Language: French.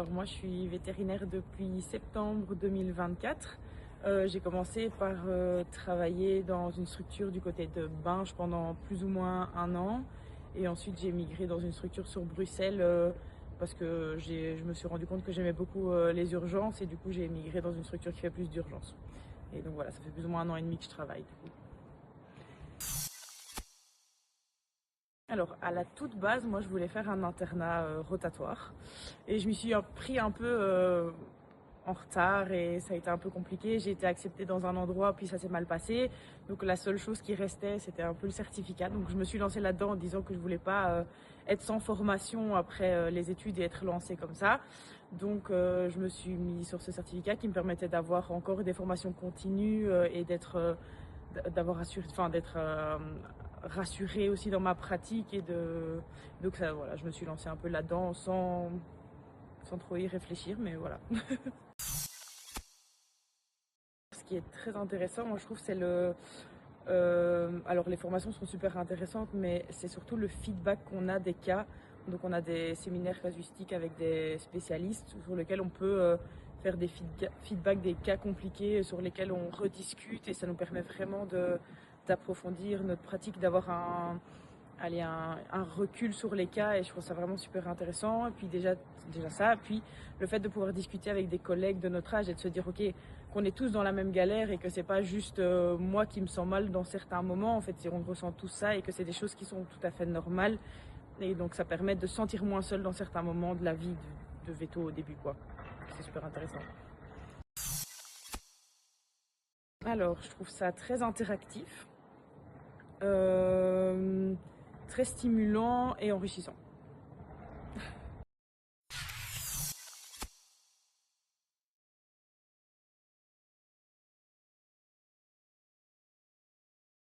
Alors moi je suis vétérinaire depuis septembre 2024. J'ai commencé par travailler dans une structure du côté de Binge pendant plus ou moins un an. Et ensuite j'ai migré dans une structure sur Bruxelles parce que je me suis rendu compte que j'aimais beaucoup les urgences et du coup j'ai migré dans une structure qui fait plus d'urgences. Et donc voilà, ça fait plus ou moins un an et demi que je travaille du coup. Alors, à la toute base, moi, je voulais faire un internat rotatoire. Et je m'y suis pris un peu en retard et ça a été un peu compliqué. J'ai été acceptée dans un endroit, puis ça s'est mal passé. Donc, la seule chose qui restait, c'était un peu le certificat. Donc, je me suis lancée là-dedans en disant que je voulais pas être sans formation après les études et être lancée comme ça. Donc, je me suis mis sur ce certificat qui me permettait d'avoir encore des formations continues et d'avoir assuré, enfin d'être rassurée aussi dans ma pratique et donc ça, voilà, je me suis lancée un peu là-dedans sans trop y réfléchir, mais voilà. Ce qui est très intéressant, moi je trouve, c'est alors les formations sont super intéressantes, mais c'est surtout le feedback qu'on a des cas. Donc on a des séminaires casuistiques avec des spécialistes sur lesquels on peut faire des feedbacks des cas compliqués sur lesquels on rediscute et ça nous permet vraiment d'approfondir notre pratique, d'avoir un recul sur les cas et je trouve ça vraiment super intéressant. Et puis déjà ça, puis le fait de pouvoir discuter avec des collègues de notre âge et de se dire ok, qu'on est tous dans la même galère et que c'est pas juste moi qui me sens mal dans certains moments, en fait on ressent tout ça et que c'est des choses qui sont tout à fait normales et donc ça permet de se sentir moins seul dans certains moments de la vie de Veto au début quoi. C'est super intéressant. Alors je trouve ça très interactif, euh, très stimulant et enrichissant.